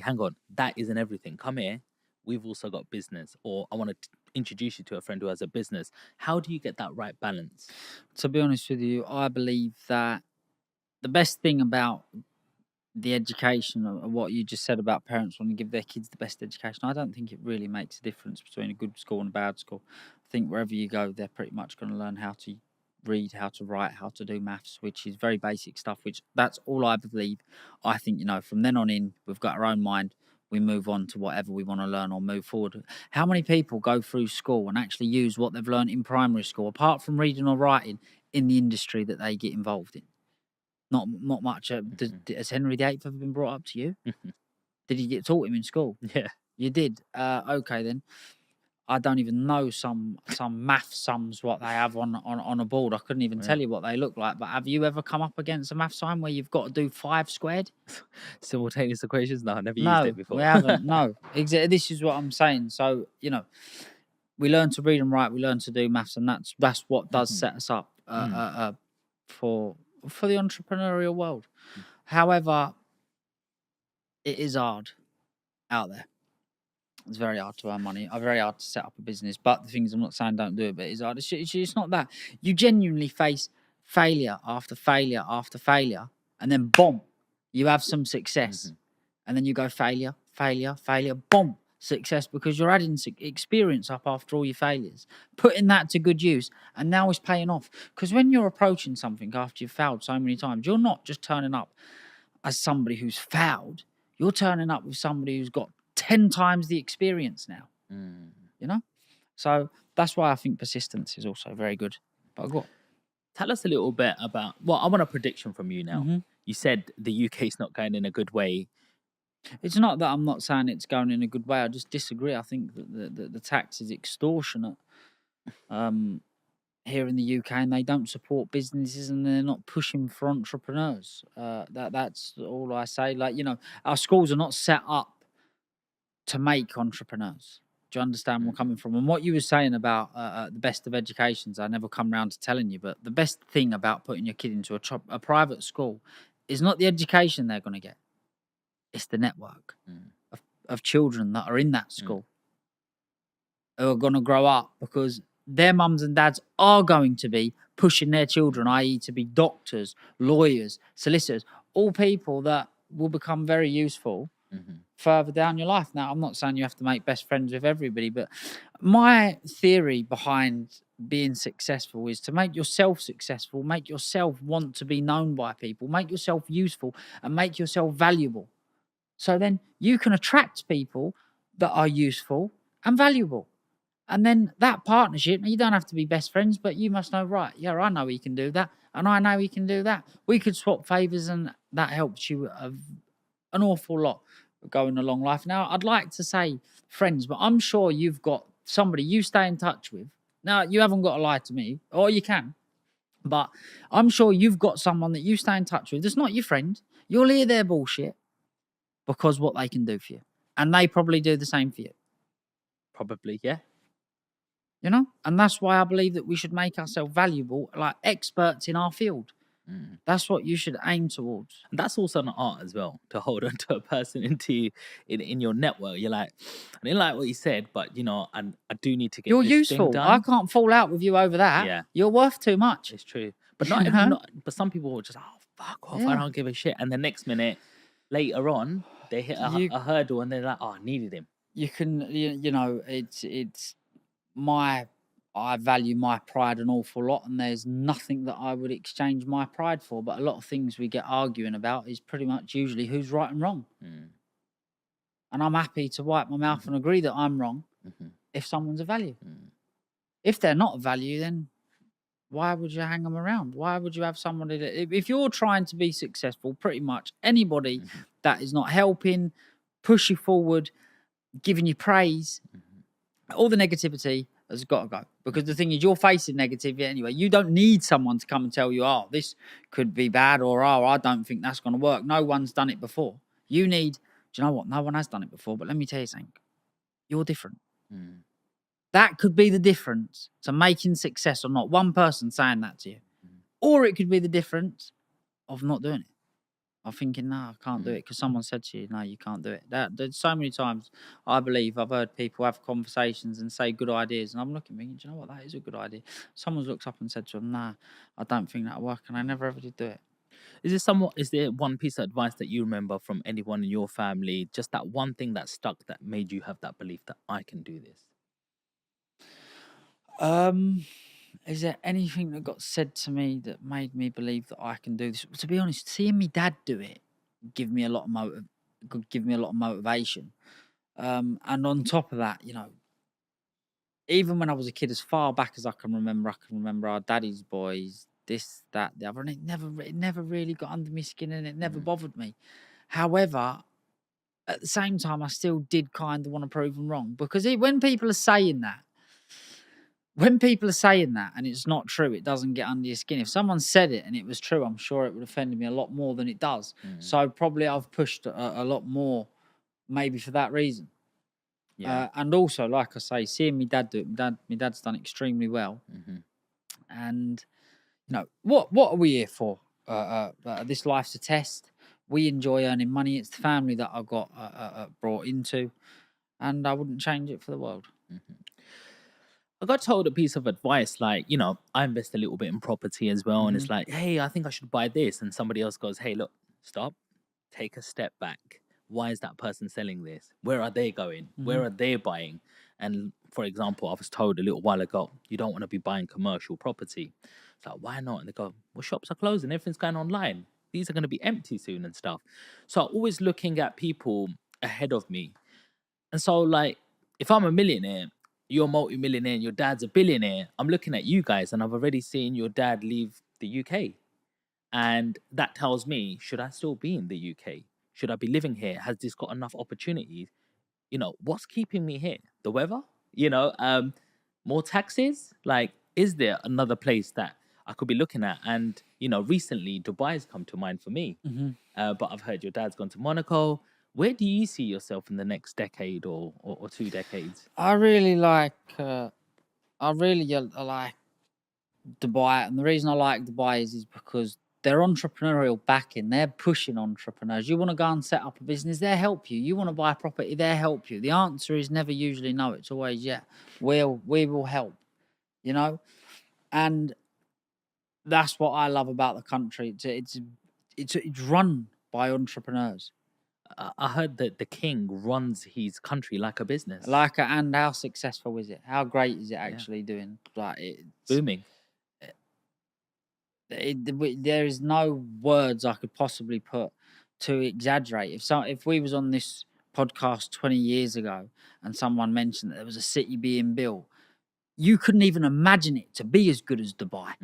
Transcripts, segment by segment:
hang on, that isn't everything. Come here. We've also got business, or I want to introduce you to a friend who has a business. How do you get that right balance? To be honest with you, I believe that the best thing about the education of what you just said about parents want to give their kids the best education, I don't think it really makes a difference between a good school and a bad school. I think wherever you go, they're pretty much going to learn how to read, how to write, how to do maths, which is very basic stuff, which that's all I believe. I think, from then on in, we've got our own mind. We move on to whatever we want to learn or move forward. How many people go through school and actually use what they've learned in primary school, apart from reading or writing, in the industry that they get involved in? Not much. Has Henry VIII ever been brought up to you? Did you get taught him in school? Yeah. You did. Okay then. I don't even know some math sums what they have on a board. I couldn't even tell you what they look like. But have you ever come up against a math sign where you've got to do 5 squared? Simultaneous equations? No, I never used it No, we before. haven't. No, exactly. This is what I'm saying. So we learn to read and write. We learn to do maths, and that's what does set us up for the entrepreneurial world. However, it is hard out there. It's very hard to earn money. Very hard to set up a business. But the things, I'm not saying don't do it, but it's hard. It's not that. You genuinely face failure after failure after failure, and then boom, you have some success, and then you go failure, failure, failure, boom, success, because you're adding experience up after all your failures, putting that to good use, and now it's paying off. Because when you're approaching something after you've failed so many times, you're not just turning up as somebody who's failed. You're turning up with somebody who's got 10 times the experience now. So that's why I think persistence is also very good. But go on. Tell us a little bit about, well, I want a prediction from you now. You said the UK is not going in a good way. It's not that I'm not saying it's going in a good way. I just disagree. I think that the tax is extortionate here in the UK, and they don't support businesses, and they're not pushing for entrepreneurs. That's all I say. Our schools are not set up to make entrepreneurs. Do you understand where I'm coming from? And what you were saying about the best of educations, I never come round to telling you, but the best thing about putting your kid into a private school is not the education they're going to get. It's the network of children that are in that school who are going to grow up, because their mums and dads are going to be pushing their children, i.e. to be doctors, lawyers, solicitors, all people that will become very useful further down your life. Now, I'm not saying you have to make best friends with everybody, but my theory behind being successful is to make yourself successful, make yourself want to be known by people, make yourself useful, and make yourself valuable. So then you can attract people that are useful and valuable. And then that partnership, you don't have to be best friends, but you must know, right, yeah, I know he can do that, and I know he can do that. We could swap favours, and that helps you an awful lot going along life. Now, I'd like to say friends, but I'm sure you've got somebody you stay in touch with. Now, you haven't got to lie to me, or you can, but I'm sure you've got someone that you stay in touch with that's not your friend. You'll hear their bullshit because what they can do for you, and they probably do the same for you. Probably, yeah. And that's why I believe that we should make ourselves valuable, like experts in our field. That's what you should aim towards. And that's also an art as well, to hold on to a person in your network. You're like, I didn't like what you said, but I do need to get You're this useful. thing done. I can't fall out with you over that. Yeah. You're worth too much. It's true. But but some people will just, oh, fuck off, I don't give a shit. And the next minute, later on, they hit a hurdle and they're like, oh, I needed him. You can, it's I value my pride an awful lot, and there's nothing that I would exchange my pride for. But a lot of things we get arguing about is pretty much usually who's right and wrong. And I'm happy to wipe my mouth and agree that I'm wrong if someone's a value. If they're not a value, then why would you hang them around? Why would you have somebody that, if you're trying to be successful, pretty much anybody that is not helping, push you forward, giving you praise, all the negativity has got to go. Because the thing is, you're facing negativity anyway. You don't need someone to come and tell you, oh, this could be bad, or oh, I don't think that's going to work. No one's done it before. You need, do you know what? No one has done it before, but let me tell you something. You're different. That could be the difference to making success or not. One person saying that to you. Or it could be the difference of not doing it. I'm thinking, no, I can't do it because someone said to you, no, you can't do it. There's so many times I believe I've heard people have conversations and say good ideas, and I'm looking, thinking, do you know what, that is a good idea. Someone's looked up and said to them, nah, I don't think that'll work, and I never ever did do it. Is there one piece of advice that you remember from anyone in your family? Just that one thing that stuck that made you have that belief that I can do this? Is there anything that got said to me that made me believe that I can do this? To be honest, seeing me dad do it give me a lot of give me a lot of motivation. And on top of that, you know, even when I was a kid, as far back as I can remember our daddy's boys, this, that, the other, and it never really got under my skin, and it never bothered me. However, at the same time, I still did kind of want to prove them wrong, because when people are saying that, and it's not true, it doesn't get under your skin. If someone said it and it was true, I'm sure it would offend me a lot more than it does. So probably I've pushed a lot more, maybe for that reason. Yeah. And also, like I say, seeing my dad do it, my dad's done extremely well. And you know, what are we here for? This life's a test. We enjoy earning money. It's the family that I got brought into, and I wouldn't change it for the world. I got told a piece of advice, like, you know, I invest a little bit in property as well. And it's like, hey, I think I should buy this. And somebody else goes, hey, look, stop, take a step back. Why is that person selling this? Where are they going? Where are they buying? And for example, I was told a little while ago, you don't want to be buying commercial property. It's like, why not? And they go, well, shops are closing, everything's going online. These are going to be empty soon and stuff. So I'm always looking at people ahead of me. And so, like, if I'm a millionaire, you're a multi-millionaire, and your dad's a billionaire, I'm looking at you guys and I've already seen your dad leave the UK. And that tells me, should I still be in the UK? Should I be living here? Has this got enough opportunities? You know, what's keeping me here? The weather? You know, more taxes? Like, is there another place that I could be looking at? And, you know, recently Dubai's come to mind for me. But I've heard your dad's gone to Monaco. Where do you see yourself in the next decade or 2 decades? I really like Dubai, and the reason I like Dubai is because they're entrepreneurial backing. They're pushing entrepreneurs. You want to go and set up a business, they'll help you. You want to buy a property, they'll help you. The answer is never usually no. It's always yeah. We will help. You know, and that's what I love about the country. It's run by entrepreneurs. I heard that the king runs his country like a business. And how successful is it? How great is it actually doing? Like, it's booming. There is no words I could possibly put to exaggerate. If we was on this podcast 20 years ago and someone mentioned that there was a city being built, you couldn't even imagine it to be as good as Dubai.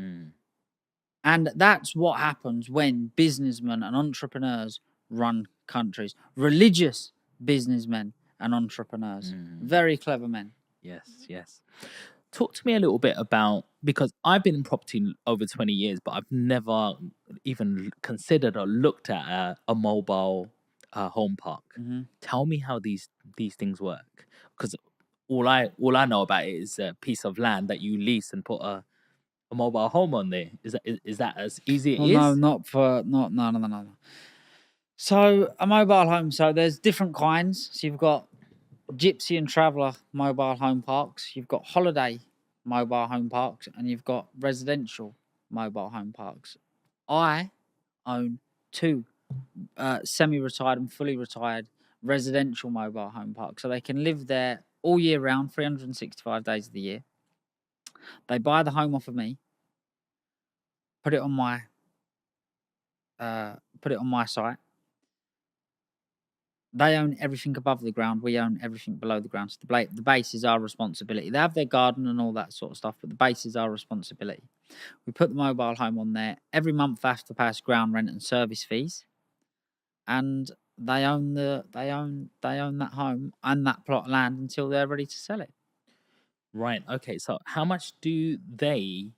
And that's what happens when businessmen and entrepreneurs run countries. Religious businessmen and entrepreneurs. Very clever men. Yes. Talk to me a little bit about, because I've been in property over 20 years, but I've never even considered or looked at a mobile home park. Tell me how these things work, because all I know about it is a piece of land that you lease and put a mobile home on there. Is that as easy? No, no. So a mobile home. So there's different kinds. So you've got Gypsy and Traveller mobile home parks. You've got holiday mobile home parks, and you've got residential mobile home parks. I own 2 semi-retired and fully retired residential mobile home parks, so they can live there all year round, 365 days of the year. They buy the home off of me, put it on my site. They own everything above the ground. We own everything below the ground. So the base is our responsibility. They have their garden and all that sort of stuff, but the base is our responsibility. We put the mobile home on there. Every month I have to pay us ground rent and service fees, and they own that home and that plot of land until they're ready to sell it. Right. Okay. So how much do they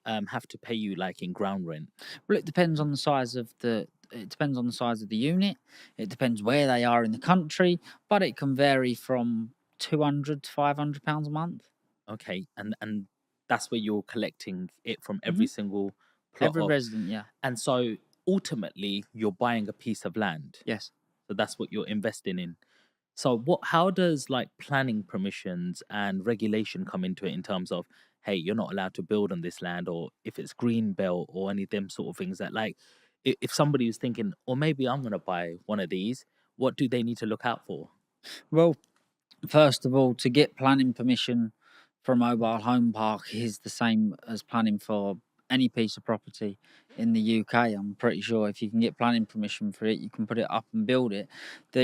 have to pay you, like, in ground rent? Well, it depends on the size of the. It depends on the size of the unit. It depends where they are in the country, but it can vary from £200 to £500 a month. Okay, and that's where you're collecting it from every single plot every resident, yeah. And so ultimately you're buying a piece of land. Yes. So that's what you're investing in. So how does like planning permissions and regulation come into it in terms of, hey, you're not allowed to build on this land, or if it's green belt or any of them sort of things that like if somebody is thinking, or maybe I'm gonna buy one of these, what do they need to look out for? Well, first of all, to get planning permission for a mobile home park is the same as planning for any piece of property in the UK. I'm pretty sure if you can get planning permission for it, you can put it up and build it. The